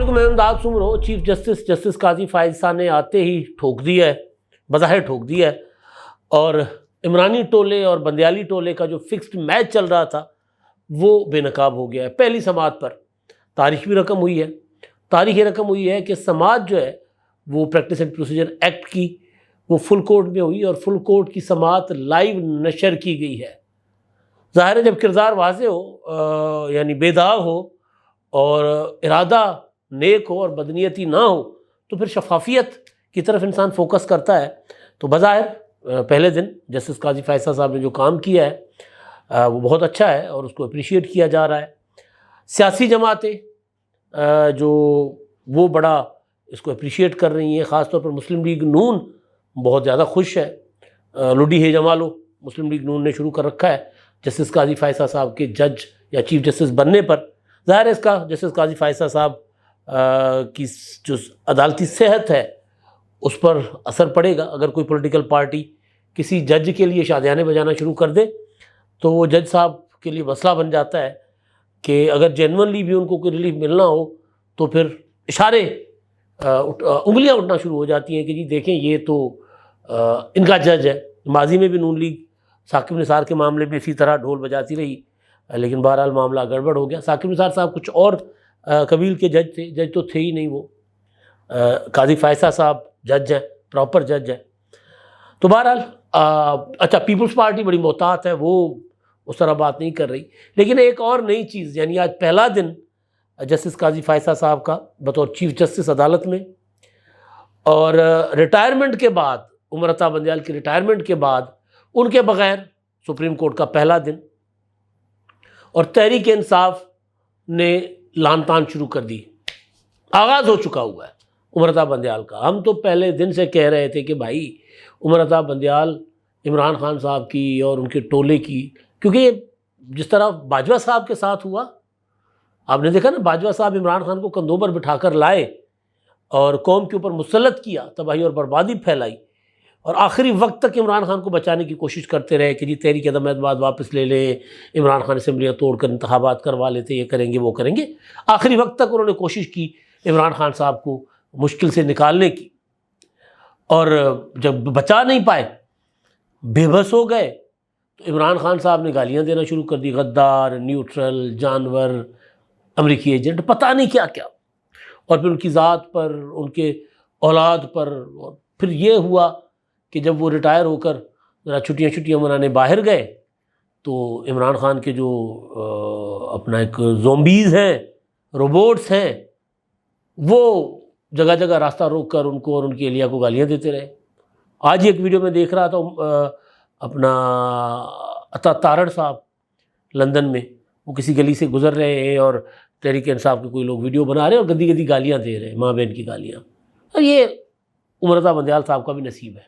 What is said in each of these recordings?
حکم امداد Soomro chief justice قاضی فائز صاحب نے آتے ہی ٹھوک دیا ہے، بظاہر ٹھوک دیا ہے، اور عمرانی ٹولے اور بندیالی ٹولے کا جو فکسڈ میچ چل رہا تھا وہ بے نقاب ہو گیا ہے۔ پہلی سماعت پر تاریخ بھی رقم ہوئی ہے، تاریخ یہ رقم ہوئی ہے کہ سماعت جو ہے وہ پریکٹس اینڈ پروسیجر ایکٹ کی وہ فل کورٹ میں ہوئی، اور فل کورٹ کی سماعت لائیو نشر کی گئی ہے۔ ظاہر ہے جب کردار واضح ہو، یعنی بے داغ ہو، اور ارادہ نیک ہو اور بدنیتی نہ ہو، تو پھر شفافیت کی طرف انسان فوکس کرتا ہے۔ تو بظاہر پہلے دن جسٹس قاضی فیصل صاحب نے جو کام کیا ہے وہ بہت اچھا ہے اور اس کو اپریشیٹ کیا جا رہا ہے۔ سیاسی جماعتیں جو وہ بڑا اس کو اپریشیٹ کر رہی ہیں، خاص طور پر مسلم لیگ نون بہت زیادہ خوش ہے۔ لوڈی ہے جمالو مسلم لیگ نون نے شروع کر رکھا ہے جسٹس قاضی فیصل صاحب کے جج یا چیف جسٹس بننے پر۔ ظاہر ہے اس کا جسٹس قاضی فیصل صاحب کی جو عدالتی صحت ہے اس پر اثر پڑے گا۔ اگر کوئی پولیٹیکل پارٹی کسی جج کے لیے شادیانے بجانا شروع کر دے تو وہ جج صاحب کے لیے مسئلہ بن جاتا ہے کہ اگر جینونلی بھی ان کو کوئی ریلیف ملنا ہو تو پھر اشارے انگلیاں اٹھنا شروع ہو جاتی ہیں کہ جی دیکھیں یہ تو ان کا جج ہے۔ ماضی میں بھی نون لیگ ثاقب نثار کے معاملے میں اسی طرح ڈھول بجاتی رہی، لیکن بہرحال معاملہ گڑبڑ ہو گیا۔ ثاقب نثار صاحب کچھ اور قبیل کے جج تھے، جج تو تھے ہی نہیں وہ۔ قاضی فیصل صاحب جج ہیں، پراپر جج ہیں۔ تو بہرحال اچھا پیپلز پارٹی بڑی محتاط ہے، وہ اس طرح بات نہیں کر رہی۔ لیکن ایک اور نئی چیز، یعنی آج پہلا دن جسٹس قاضی فیصل صاحب کا بطور چیف جسٹس عدالت میں، اور ریٹائرمنٹ کے بعد عمر عطا بندیال کی ریٹائرمنٹ کے بعد ان کے بغیر سپریم کورٹ کا پہلا دن، اور تحریک انصاف نے لان تان شروع کر دی۔ آغاز ہو چکا ہوا ہے عمر عطا بندیال کا۔ ہم تو پہلے دن سے کہہ رہے تھے کہ بھائی عمر عطا بندیال عمران خان صاحب کی اور ان کے ٹولے کی، کیونکہ یہ جس طرح باجوہ صاحب کے ساتھ ہوا، آپ نے دیکھا نا، باجوہ صاحب عمران خان کو کندھوں پر بٹھا کر لائے اور قوم کے اوپر مسلط کیا، تباہی اور بربادی پھیلائی، اور آخری وقت تک عمران خان کو بچانے کی کوشش کرتے رہے کہ جی تحریک عدم اعتماد واپس لے لیں، عمران خان اسمبلیاں توڑ کر انتخابات کروا لیتے، یہ کریں گے وہ کریں گے۔ آخری وقت تک انہوں نے کوشش کی عمران خان صاحب کو مشکل سے نکالنے کی، اور جب بچا نہیں پائے، بے بس ہو گئے، تو عمران خان صاحب نے گالیاں دینا شروع کر دی، غدار، نیوٹرل، جانور، امریکی ایجنٹ، پتہ نہیں کیا کیا، اور پھر ان کی ذات پر، ان کے اولاد پر۔ اور پھر یہ ہوا کہ جب وہ ریٹائر ہو کر ذرا چھٹیاں منانے باہر گئے تو عمران خان کے جو اپنا ایک زومبیز ہیں، روبوٹس ہیں، وہ جگہ جگہ راستہ روک کر ان کو اور ان کی اہلیہ کو گالیاں دیتے رہے۔ آج ہی ایک ویڈیو میں دیکھ رہا تھا، اپنا عطا تارڑ صاحب لندن میں، وہ کسی گلی سے گزر رہے ہیں اور تحریک انصاف کے کوئی لوگ ویڈیو بنا رہے ہیں اور گندی گندی گالیاں دے رہے ہیں، ماں بہن کی گالیاں۔ اور یہ عمر عطا بندیال صاحب کا بھی نصیب ہے۔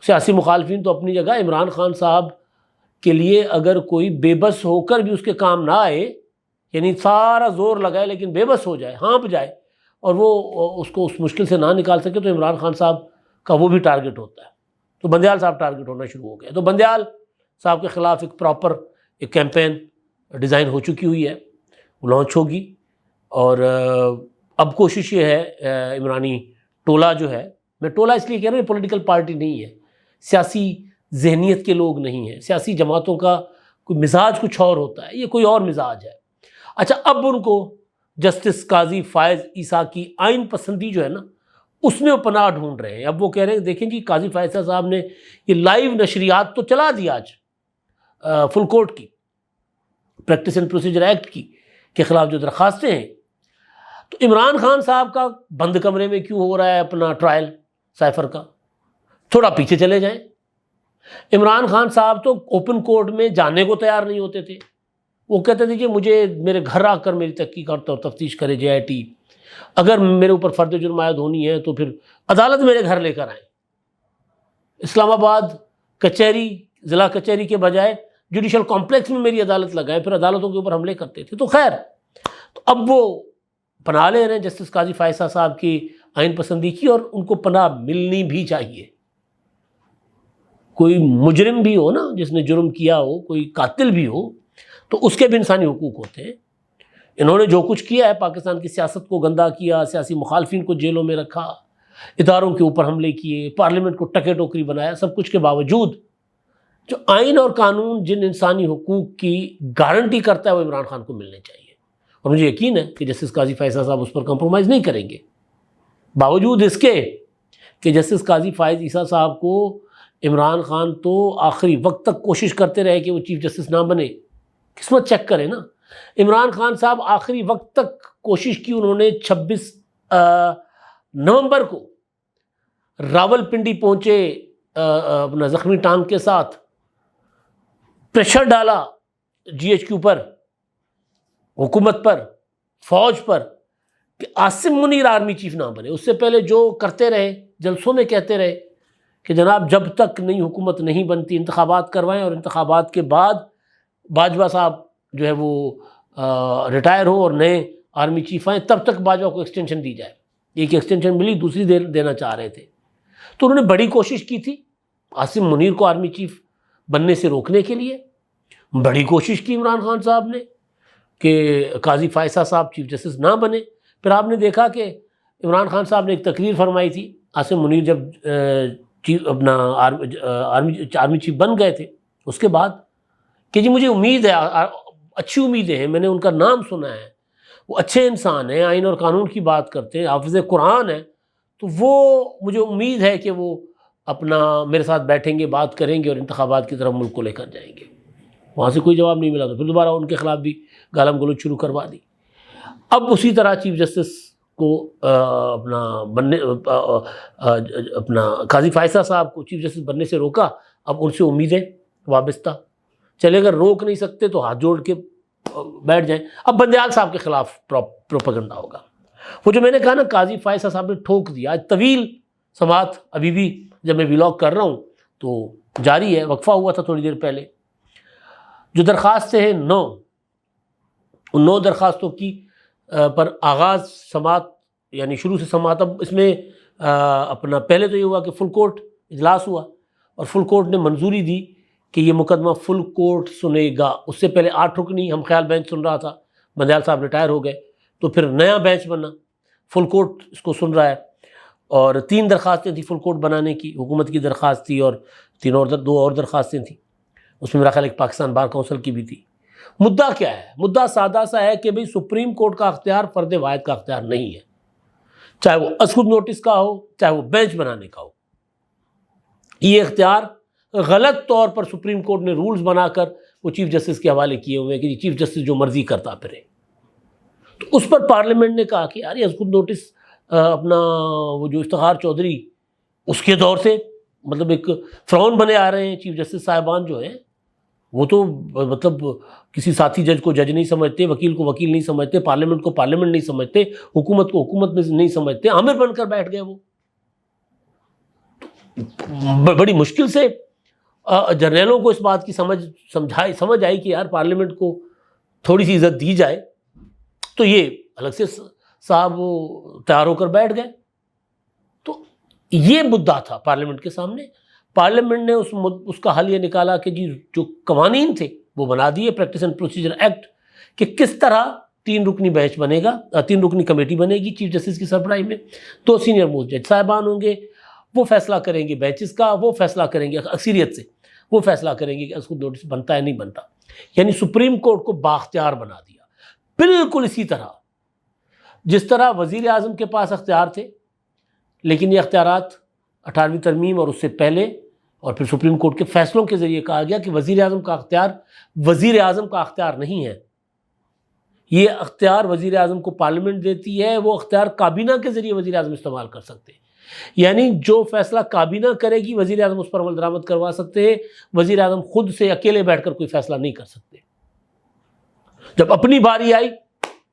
سیاسی مخالفین تو اپنی جگہ، عمران خان صاحب کے لیے اگر کوئی بے بس ہو کر بھی اس کے کام نہ آئے، یعنی سارا زور لگائے لیکن بے بس ہو جائے، ہانپ جائے، اور وہ اس کو اس مشکل سے نہ نکال سکے، تو عمران خان صاحب کا وہ بھی ٹارگٹ ہوتا ہے۔ تو بندیال صاحب ٹارگٹ ہونا شروع ہو گئے۔ تو بندیال صاحب کے خلاف ایک پراپر ایک کیمپین ڈیزائن ہو چکی ہوئی ہے، وہ لانچ ہوگی، اور اب کوشش یہ ہے عمرانی ٹولہ جو ہے، میں ٹولہ اس لیے کہہ رہا ہوں، یہ پولیٹیکل پارٹی نہیں ہے، سیاسی ذہنیت کے لوگ نہیں ہیں، سیاسی جماعتوں کا کوئی مزاج کچھ اور ہوتا ہے، یہ کوئی اور مزاج ہے۔ اچھا، اب ان کو جسٹس قاضی فائز عیسیٰ کی آئین پسندی جو ہے نا، اس میں وہ پناہ ڈھونڈ رہے ہیں۔ اب وہ کہہ رہے ہیں دیکھیں جی قاضی فیصل صاحب نے یہ لائیو نشریات تو چلا دی آج فل کورٹ کی، پریکٹس اینڈ پروسیجر ایکٹ کی کے خلاف جو درخواستیں ہیں، تو عمران خان صاحب کا بند کمرے میں کیوں ہو رہا ہے اپنا ٹرائل سائفر کا؟ تھوڑا پیچھے چلے جائیں۔ عمران خان صاحب تو اوپن کورٹ میں جانے کو تیار نہیں ہوتے تھے، وہ کہتے تھے کہ مجھے میرے گھر آ کر میری تحقیقات اور تفتیش کرے JIT، اگر میرے اوپر فرد جرم عائد ہونی ہے تو پھر عدالت میرے گھر لے کر آئیں۔ اسلام آباد کچہری، ضلع کچہری کے بجائے جوڈیشل کمپلیکس میں میری عدالت لگائیں، پھر عدالتوں کے اوپر حملے کرتے تھے۔ تو خیر، تو اب وہ پناہ لے رہے ہیں جسٹس قاضی فیصل صاحب کی آئین پسندی کی، اور ان کو پناہ ملنی بھی چاہیے۔ کوئی مجرم بھی ہو نا، جس نے جرم کیا ہو، کوئی قاتل بھی ہو، تو اس کے بھی انسانی حقوق ہوتے ہیں۔ انہوں نے جو کچھ کیا ہے، پاکستان کی سیاست کو گندا کیا، سیاسی مخالفین کو جیلوں میں رکھا، اداروں کے اوپر حملے کیے، پارلیمنٹ کو ٹکے ٹوکری بنایا، سب کچھ کے باوجود جو آئین اور قانون جن انسانی حقوق کی گارنٹی کرتا ہے وہ عمران خان کو ملنے چاہیے، اور مجھے یقین ہے کہ جسٹس قاضی فائز صاحب اس پر کمپرومائز نہیں کریں گے، باوجود اس کے کہ جسٹس قاضی فائز عیسیٰ صاحب کو عمران خان تو آخری وقت تک کوشش کرتے رہے کہ وہ چیف جسٹس نہ بنے۔ قسمت چیک کریں نا، عمران خان صاحب آخری وقت تک کوشش کی، انہوں نے 26 نومبر کو راول پنڈی پہنچے اپنا زخمی ٹانگ کے ساتھ، پریشر ڈالا جی ایچ کیو پر، حکومت پر، فوج پر کہ عاصم منیر آرمی چیف نہ بنے۔ اس سے پہلے جو کرتے رہے، جلسوں میں کہتے رہے کہ جناب جب تک نئی حکومت نہیں بنتی انتخابات کروائیں، اور انتخابات کے بعد باجوہ صاحب جو ہے وہ ریٹائر ہو اور نئے آرمی چیف آئیں، تب تک باجوہ کو ایکسٹینشن دی جائے۔ ایک ایکسٹینشن ملی، دوسری دینا چاہ رہے تھے، تو انہوں نے بڑی کوشش کی تھی عاصم منیر کو آرمی چیف بننے سے روکنے کے لیے، بڑی کوشش کی عمران خان صاحب نے کہ قاضی فائزہ صاحب چیف جسٹس نہ بنے۔ پھر آپ نے دیکھا کہ عمران خان صاحب نے ایک تقریر فرمائی تھی، عاصم منیر جب اپنا آرمی چیف بن گئے تھے، اس کے بعد کہ جی مجھے امید ہے، اچھی امیدیں ہیں، میں نے ان کا نام سنا ہے، وہ اچھے انسان ہیں، آئین اور قانون کی بات کرتے ہیں، حافظ قرآن ہیں، تو وہ مجھے امید ہے کہ وہ اپنا میرے ساتھ بیٹھیں گے، بات کریں گے اور انتخابات کی طرف ملک کو لے کر جائیں گے۔ وہاں سے کوئی جواب نہیں ملا تو پھر دوبارہ ان کے خلاف بھی گالم گلوچ شروع کروا دی۔ اب اسی طرح چیف جسٹس کو اپنا قاضی فائزہ صاحب کو چیف جسٹس بننے سے روکا، اب ان سے امیدیں وابستہ، چلے اگر روک نہیں سکتے تو ہاتھ جوڑ کے بیٹھ جائیں۔ اب بندیال صاحب کے خلاف پروپیگنڈا ہوگا، وہ جو میں نے کہا نا قاضی فائزہ صاحب نے ٹھوک دیا۔ آج طویل سماعت ابھی بھی جب میں ولاگ کر رہا ہوں تو جاری ہے، وقفہ ہوا تھا تھوڑی دیر پہلے۔ جو درخواستیں ہیں 9، ان 9 درخواستوں کی پر آغاز سماعت یعنی شروع سے سماعت۔ اب اس میں اپنا پہلے تو یہ ہوا کہ فل کورٹ اجلاس ہوا اور فل کورٹ نے منظوری دی کہ یہ مقدمہ فل کورٹ سنے گا۔ اس سے پہلے 8 رکنی ہم خیال بینچ سن رہا تھا، بندیال صاحب ریٹائر ہو گئے تو پھر نیا بینچ بنا، فل کورٹ اس کو سن رہا ہے، اور 3 درخواستیں تھیں فل کورٹ بنانے کی، حکومت کی درخواست تھی اور 2 اور درخواستیں تھیں، اس میں میرا خیال ایک پاکستان بار کونسل کی بھی تھی۔ مدعا کیا ہے؟ مدعا سادہ سا ہے کہ بھئی سپریم کورٹ کا اختیار فرد واحد کا اختیار نہیں ہے، چاہے وہ از خود نوٹس کا ہو، چاہے وہ بینچ بنانے کا ہو۔ یہ اختیار غلط طور پر سپریم کورٹ نے رولز بنا کر وہ چیف جسٹس کے حوالے کیے ہوئے ہیں کہ چیف جسٹس جو مرضی کرتا پھرے۔ تو اس پر پارلیمنٹ نے کہا کہ یار یہ از خود نوٹس اپنا وہ جو افتخار چودھری اس کے دور سے مطلب ایک فرعون بنے آ رہے ہیں چیف جسٹس صاحبان جو ہیں، وہ تو مطلب کسی ساتھی جج کو جج نہیں سمجھتے، وکیل کو وکیل نہیں سمجھتے، پارلیمنٹ کو پارلیمنٹ نہیں سمجھتے، حکومت کو حکومت میں نہیں سمجھتے، آمر بن کر بیٹھ گئے۔ وہ بڑی مشکل سے جرنیلوں کو اس بات کی سمجھ آئی کہ یار پارلیمنٹ کو تھوڑی سی عزت دی جائے، تو یہ الگ سے صاحب وہ تیار ہو کر بیٹھ گئے۔ تو یہ مدعا تھا پارلیمنٹ کے سامنے، پارلیمنٹ نے اس کا حل یہ نکالا کہ جی جو قوانین تھے وہ بنا دیے، پریکٹس اینڈ پروسیجر ایکٹ، کہ کس طرح 3 رکنی بینچ بنے گا، 3 رکنی کمیٹی بنے گی چیف جسٹس کی سربراہی میں، 2 سینئر موسٹ جج صاحبان ہوں گے، وہ فیصلہ کریں گے بینچز کا، وہ فیصلہ کریں گے اکثریت سے، وہ فیصلہ کریں گے کہ اس کو نوٹس بنتا ہے نہیں بنتا، یعنی سپریم کورٹ کو بااختیار بنا دیا۔ بالکل اسی طرح جس طرح وزیر اعظم کے پاس اختیار تھے، لیکن یہ اختیارات 18ویں ترمیم اور اس سے پہلے اور پھر سپریم کورٹ کے فیصلوں کے ذریعے کہا گیا کہ وزیر اعظم کا اختیار وزیر اعظم کا اختیار نہیں ہے، یہ اختیار وزیر اعظم کو پارلیمنٹ دیتی ہے، وہ اختیار کابینہ کے ذریعے وزیر اعظم استعمال کر سکتے ہیں، یعنی جو فیصلہ کابینہ کرے گی وزیر اعظم اس پر عمل درآمد کروا سکتے ہیں، وزیر اعظم خود سے اکیلے بیٹھ کر کوئی فیصلہ نہیں کر سکتے۔ جب اپنی باری آئی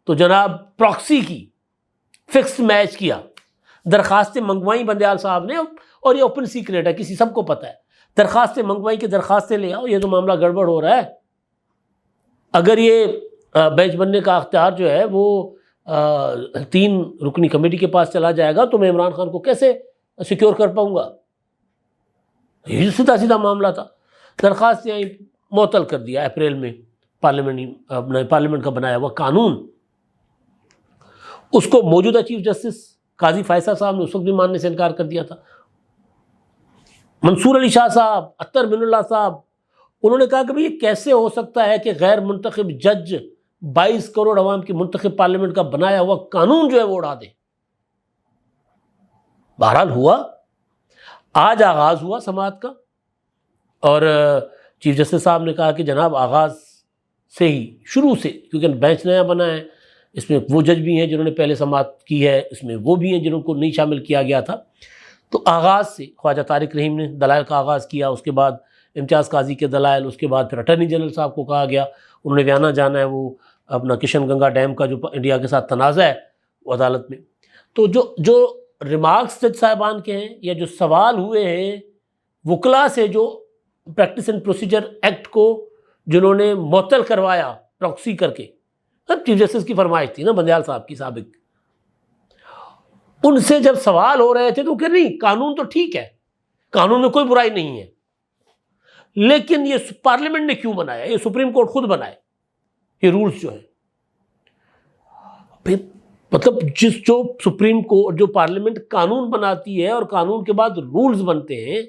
تو جناب پراکسی کی، فکسڈ میچ کیا، درخواستیں منگوائیں بندیال صاحب نے، اور یہ اوپن سیکریٹ ہے، کسی سب کو پتہ ہے، درخواستیں منگوائیں کہ درخواستیں لے آؤ، یہ تو معاملہ گڑبڑ ہو رہا ہے، اگر یہ بینچ بننے کا اختیار جو ہے وہ 3 رکنی کمیٹی کے پاس چلا جائے گا تو میں عمران خان کو کیسے سیکیور کر پاؤں گا؟ یہ سیدھا معاملہ تھا۔ درخواستیں معطل کر دیا اپریل میں، پارلیمنٹ کا بنایا ہوا قانون اس کو موجودہ چیف جسٹس قاضی فیصل صاحب نے اس وقت بھی ماننے سے انکار کر دیا تھا. منصور علی شاہ صاحب، اطہر من اللہ صاحب، انہوں نے کہا کہ بھئی یہ کیسے ہو سکتا ہے کہ غیر منتخب جج 22 کروڑ عوام کی منتخب پارلیمنٹ کا بنایا ہوا قانون جو ہے وہ اڑا دے. بہرحال ہوا، آج آغاز ہوا سماعت کا، اور چیف جسٹس صاحب نے کہا کہ جناب آغاز سے ہی، شروع سے، کیونکہ بینچ نیا بنا ہے، اس میں وہ جج بھی ہیں جنہوں نے پہلے سماعت کی ہے، اس میں وہ بھی ہیں جنہوں کو نہیں شامل کیا گیا تھا. تو آغاز سے خواجہ طارق رحیم نے دلائل کا آغاز کیا، اس کے بعد امتیاز قاضی کے دلائل، اس کے بعد پھر اٹارنی جنرل صاحب کو کہا گیا، انہوں نے بیانہ جانا ہے وہ اپنا کشن گنگا ڈیم کا جو انڈیا کے ساتھ تنازع ہے وہ عدالت میں. تو جو ریمارکس جج صاحبان کے ہیں یا جو سوال ہوئے ہیں وکلاء سے، جو پریکٹس اینڈ پروسیجر ایکٹ کو جنہوں نے معطل کروایا پراکسی کر کے، چیف جسٹس کی فرمائش تھی نا بندیال صاحب کی سابق، ان سے جب سوال ہو رہے تھے تو کہ نہیں قانون تو ٹھیک ہے، قانون میں کوئی برائی نہیں ہے، لیکن یہ پارلیمنٹ نے کیوں بنایا، یہ سپریم کورٹ خود بنائے یہ رولز جو ہیں. پھر مطلب جو سپریم کورٹ، جو پارلیمنٹ قانون بناتی ہے اور قانون کے بعد رولز بنتے ہیں،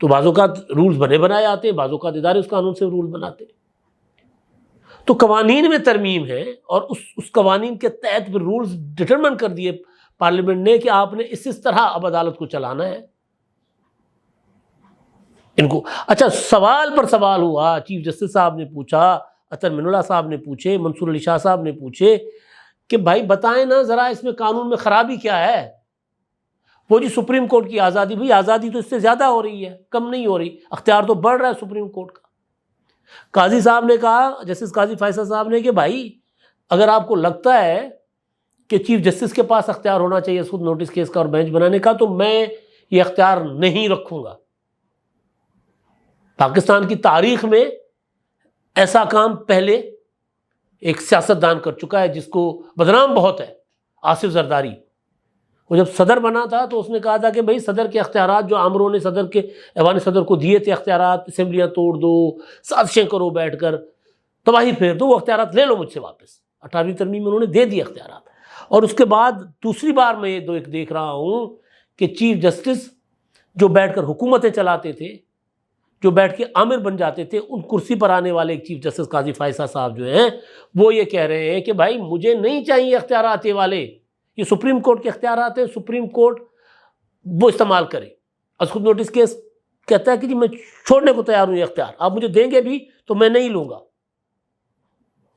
تو بعض اوقات رولز بنے بنائے آتے ہیں، بعض اوقات ادارے اس قانون سے رول بناتے ہیں. تو قوانین میں ترمیم ہے، اور اس قوانین کے تحت پھر رولز ڈٹرمن کر دیے پارلیمنٹ نے کہ آپ نے اس طرح اب عدالت کو چلانا ہے ان کو. اچھا، سوال پر سوال ہوا، چیف جسٹس صاحب نے پوچھا، اطہر من اللہ صاحب نے پوچھے، منصور علی شاہ صاحب نے پوچھے کہ بھائی بتائیں نا ذرا اس میں قانون میں خرابی کیا ہے. وہ جی سپریم کورٹ کی آزادی، بھئی آزادی تو اس سے زیادہ ہو رہی ہے، کم نہیں ہو رہی، اختیار تو بڑھ رہا ہے سپریم کورٹ کا. قاضی صاحب نے کہا، جسٹس قاضی فیصل صاحب نے، کہ بھائی اگر آپ کو لگتا ہے کہ چیف جسٹس کے پاس اختیار ہونا چاہیے خود نوٹس کیس کا اور بینچ بنانے کا، تو میں یہ اختیار نہیں رکھوں گا. پاکستان کی تاریخ میں ایسا کام پہلے ایک سیاستدان کر چکا ہے جس کو بدنام بہت ہے، آصف زرداری. وہ جب صدر بنا تھا تو اس نے کہا تھا کہ بھئی صدر کے اختیارات جو عامروں نے صدر کے ایوان صدر کو دیے تھے، اختیارات، اسمبلیاں توڑ دو، سازشیں کرو بیٹھ کر، تباہی پھیر دو، وہ اختیارات لے لو مجھ سے واپس. 18ویں ترمیم میں انہوں نے دے دی اختیارات. اور اس کے بعد دوسری بار میں یہ ایک دیکھ رہا ہوں کہ چیف جسٹس جو بیٹھ کر حکومتیں چلاتے تھے، جو بیٹھ کے آمر بن جاتے تھے، ان کرسی پر آنے والے ایک چیف جسٹس قاضی فیصل صاحب جو ہیں وہ یہ کہہ رہے ہیں کہ بھائی مجھے نہیں چاہیے اختیارات یہ والے، یہ سپریم کورٹ کے اختیارات ہیں، سپریم کورٹ وہ استعمال کرے. از خود نوٹس کیس کہتا ہے کہ جی میں چھوڑنے کو تیار ہوں، یہ اختیار آپ مجھے دیں گے بھی تو میں نہیں لوں گا.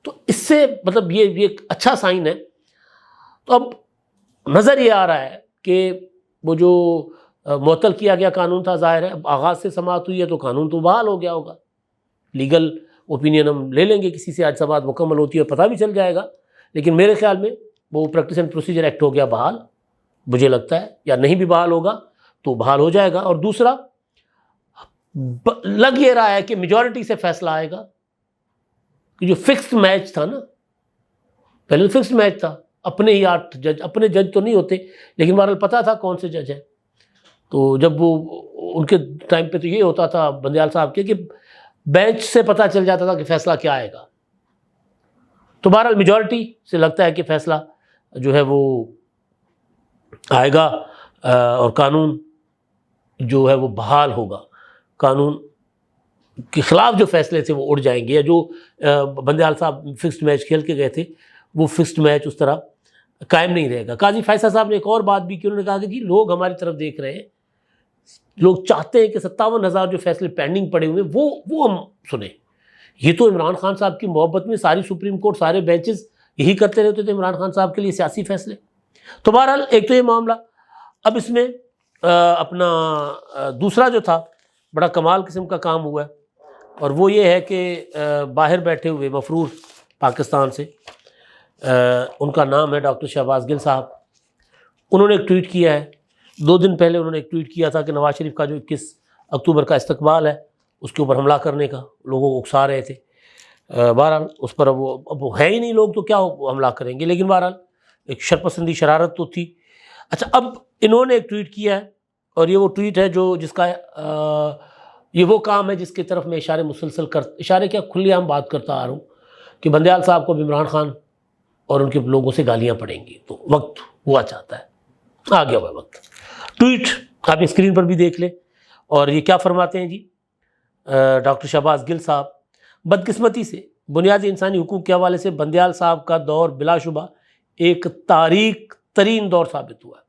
تو اس سے مطلب یہ ایک اچھا سائن ہے. تو اب نظر یہ آ رہا ہے کہ وہ جو معطل کیا گیا قانون تھا، ظاہر ہے اب آغاز سے سماعت ہوئی ہے تو قانون تو بحال ہو گیا ہوگا. لیگل اوپینین ہم لے لیں گے کسی سے، آج سماعت مکمل ہوتی ہے پتہ بھی چل جائے گا. لیکن میرے خیال میں وہ پریکٹس اینڈ پروسیجر ایکٹ ہو گیا بحال، مجھے لگتا ہے، یا نہیں بھی بحال ہوگا تو بحال ہو جائے گا. اور دوسرا لگ یہ رہا ہے کہ میجورٹی سے فیصلہ آئے گا کہ جو فکسڈ میچ تھا نا، پہلے فکسڈ میچ تھا، اپنے ہی 8 جج، اپنے جج تو نہیں ہوتے لیکن بہرحال پتہ تھا کون سے جج ہیں. تو جب وہ ان کے ٹائم پہ تو یہ ہوتا تھا بندیال صاحب کے کہ بینچ سے پتہ چل جاتا تھا کہ فیصلہ کیا آئے گا. تو بہرحال میجورٹی سے لگتا ہے کہ فیصلہ جو ہے وہ آئے گا اور قانون جو ہے وہ بحال ہوگا. قانون کے خلاف جو فیصلے تھے وہ اڑ جائیں گے، یا جو بندیال صاحب فکسڈ میچ کھیل کے گئے تھے وہ فکسڈ میچ اس طرح قائم نہیں رہے گا. قاضی فیصل صاحب نے ایک اور بات بھی کی، انہوں نے کہا کہ جی لوگ ہماری طرف دیکھ رہے ہیں، لوگ چاہتے ہیں کہ 57,000 جو فیصلے پینڈنگ پڑے ہوئے وہ ہم سنیں. یہ تو عمران خان صاحب کی محبت میں ساری سپریم کورٹ، سارے بینچز یہی کرتے رہتے تھے عمران خان صاحب کے لیے سیاسی فیصلے. تو بہرحال ایک تو یہ معاملہ. اب اس میں اپنا دوسرا جو تھا بڑا کمال قسم کا کام ہوا ہے، اور وہ یہ ہے کہ باہر بیٹھے ہوئے مفرور پاکستان سے، ان کا نام ہے ڈاکٹر شہباز گل صاحب. انہوں نے ایک ٹویٹ کیا ہے 2 دن پہلے. انہوں نے ایک ٹویٹ کیا تھا کہ نواز شریف کا جو 21 اکتوبر کا استقبال ہے اس کے اوپر حملہ کرنے کا لوگوں کو اکسا رہے تھے. بہرحال اس پر اب وہ ہے ہی نہیں لوگ تو کیا حملہ کریں گے، لیکن بہرحال ایک شرپسندی شرارت تو تھی. اچھا، اب انہوں نے ایک ٹویٹ کیا ہے، اور یہ وہ ٹویٹ ہے جس کا یہ وہ کام ہے جس کی طرف میں اشارے کیا کھلی عام بات کرتا آ رہا ہوں کہ بندیال صاحب کو عمران خان اور ان کے لوگوں سے گالیاں پڑیں گی. تو وقت ہوا چاہتا ہے، آ گیا ہوا وقت. ٹویٹ آپ اسکرین پر بھی دیکھ لیں. اور یہ کیا فرماتے ہیں جی ڈاکٹر شہباز گل صاحب، بدقسمتی سے بنیادی انسانی حقوق کے حوالے سے بندیال صاحب کا دور بلا شبہ ایک تاریک ترین دور ثابت ہوا ہے.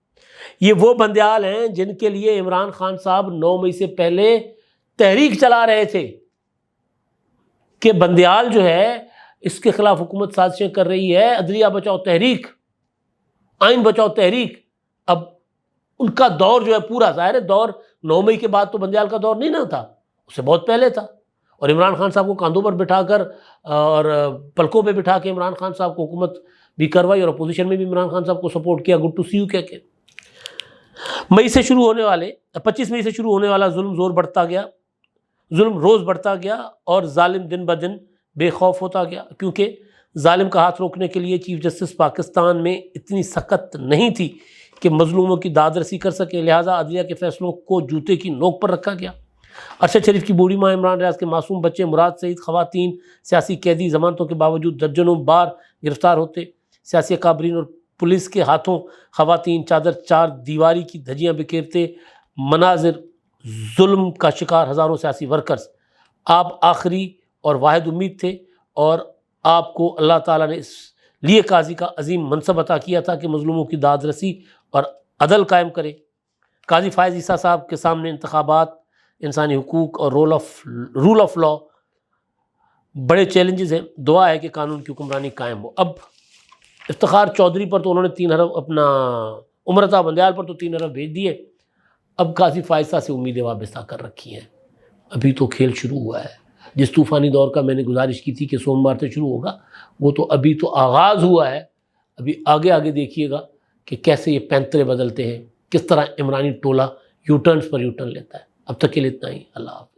یہ وہ بندیال ہیں جن کے لیے عمران خان صاحب 9 مئی سے پہلے تحریک چلا رہے تھے کہ بندیال جو ہے اس کے خلاف حکومت سازشیں کر رہی ہے، عدلیہ بچاؤ تحریک، آئین بچاؤ تحریک. اب ان کا دور جو ہے پورا، ظاہر ہے دور 9 مئی کے بعد تو بندیال کا دور نہیں نہ تھا، اس سے بہت پہلے تھا. اور عمران خان صاحب کو کاندھوں پر بٹھا کر اور پلکوں پہ بٹھا کے عمران خان صاحب کو حکومت بھی کروائی، اور اپوزیشن میں بھی عمران خان صاحب کو سپورٹ کیا، گڈ ٹو سی یو کہہ کے. 25 مئی سے شروع ہونے والا ظلم زور بڑھتا گیا، ظلم روز بڑھتا گیا اور ظالم دن بدن بے خوف ہوتا گیا، کیونکہ ظالم کا ہاتھ روکنے کے لیے چیف جسٹس پاکستان میں اتنی سخت نہیں تھی کہ مظلوموں کی داد رسی کر سکے، لہٰذا عدلیہ کے فیصلوں کو جوتے کی نوک پر رکھا گیا. ارشد شریف کی بوڑھی ماں، عمران ریاض کے معصوم بچے، مراد سعید، خواتین، سیاسی قیدی ضمانتوں کے باوجود درجنوں بار گرفتار ہوتے، سیاسی اکابرین اور پولیس کے ہاتھوں خواتین چار دیواری کی دھجیاں بکھیرتے، مناظر ظلم کا شکار ہزاروں سیاسی ورکرز. آپ آخری اور واحد امید تھے، اور آپ کو اللہ تعالیٰ نے اس لیے قاضی کا عظیم منصب عطا کیا تھا کہ مظلوموں کی داد رسی اور عدل قائم کرے. قاضی فائز عیسیٰ صاحب کے سامنے انتخابات، انسانی حقوق اور رول آف لا بڑے چیلنجز ہیں. دعا ہے کہ قانون کی حکمرانی قائم ہو. اب افتخار چودھری پر تو انہوں نے 3 ارب، اپنا امرتا بندیال پر تو 3 ارب بھیج دیے. اب قاضی فائزہ سے امیدیں وابستہ کر رکھی ہیں. ابھی تو کھیل شروع ہوا ہے. جس طوفانی دور کا میں نے گزارش کی تھی کہ سوموار سے شروع ہوگا، وہ تو ابھی تو آغاز ہوا ہے. ابھی آگے دیکھیے گا کہ کیسے یہ پینترے بدلتے ہیں، کس طرح عمرانی ٹولہ you turns per you turn لیتا ہے. اب تک کے لیے اتنا ہی. اللہ حافظ.